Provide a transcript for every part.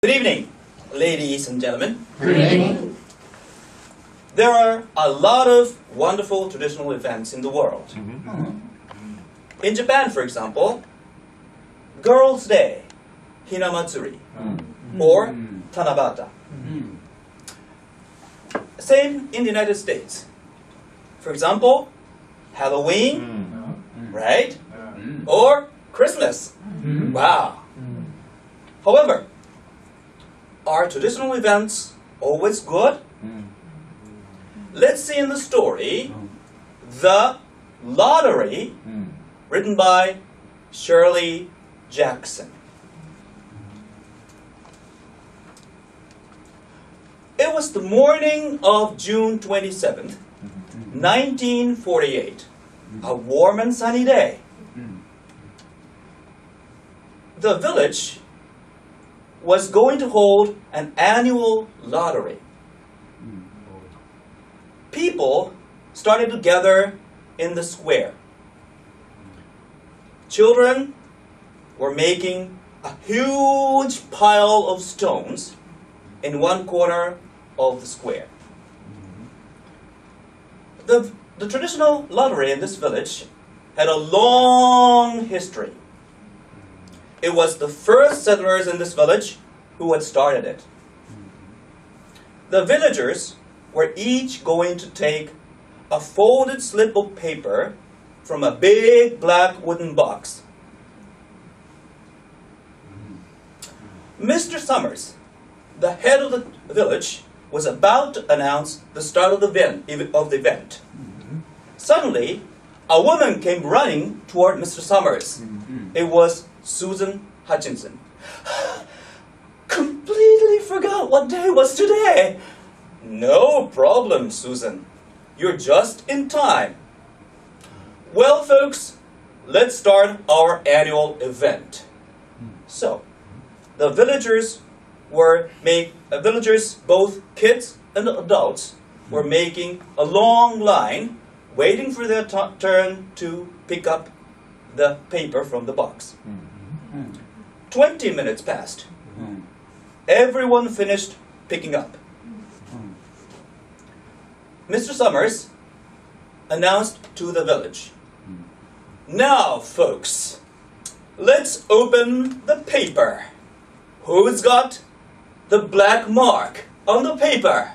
Good evening, ladies and gentlemen. Good evening. There are a lot of wonderful traditional events in the world. In Japan, for example, Girls' Day, Hinamatsuri, or Tanabata. Same in the United States. For example, Halloween, right? Or Christmas. Wow. However, are traditional events always good? Let's see in the story, The Lottery, written by Shirley Jackson. It was the morning of June 27th, 1948, a warm and sunny day. The village was going to hold an annual lottery. People started to gather in the square. Children were making a huge pile of stones in one corner of the square. The traditional lottery in this village had a long history. It was the first settlers in this village who had started it. The villagers were each going to take a folded slip of paper from a big black wooden box. Mr. Summers, the head of the village, was about to announce the start of the event. Suddenly, a woman came running toward Mr. Summers. It was Susan Hutchinson. Completely forgot what day was today. No problem, Susan. You're just in time. Well, folks, let's start our annual event. So, the villagers, both kids and adults, were making a long line, waiting for their turn to pick up the paper from the box. 20 minutes passed. Everyone finished picking up. Mr. Summers announced to the village, "Now, folks, let's open the paper. Who's got the black mark on the paper?"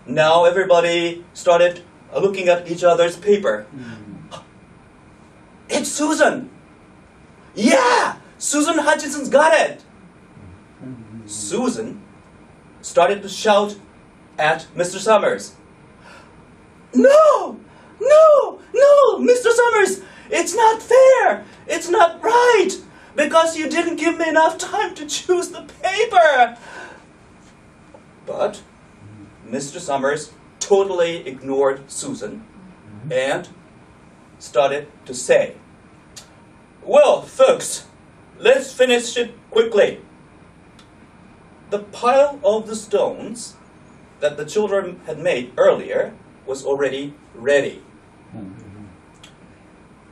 Now everybody started looking at each other's paper. It's Susan! Yeah! Susan Hutchinson's got it! Susan started to shout at Mr. Summers. No! No! No! Mr. Summers! It's not fair! It's not right! Because you didn't give me enough time to choose the paper! But Mr. Summers totally ignored Susan and started to say, "Well, folks, let's finish it quickly." The pile of the stones that the children had made earlier was already ready.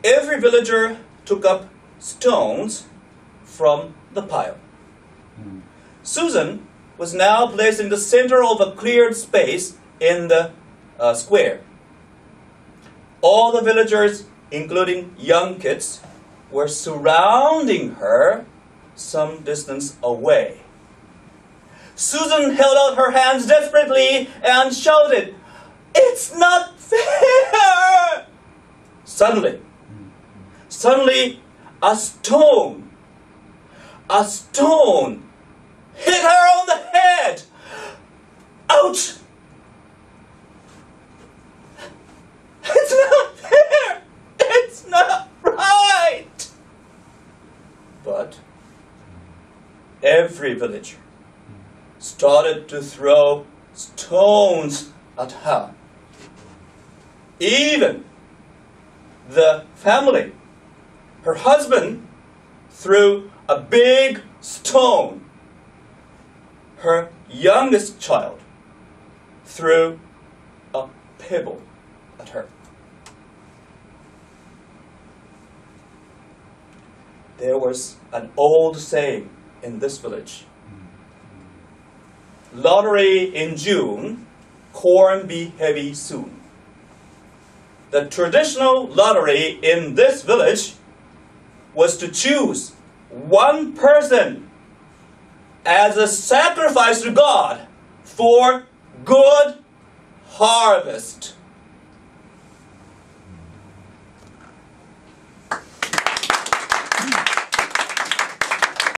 Every villager took up stones from the pile. Susan was now placed in the center of a cleared space in the square. All the villagers, including young kids, were surrounding her some distance away. Susan held out her hands desperately and shouted, "It's not fair!" Suddenly, a stone hit her on the head. Ouch! It's not fair! It's not right! But every villager started to throw stones at her. Even the family, her husband, threw a big stone. Her youngest child threw a pebble at her. There was an old saying in this village. lottery in June, corn be heavy soon. The traditional lottery in this village was to choose one person as a sacrifice to God for good harvest.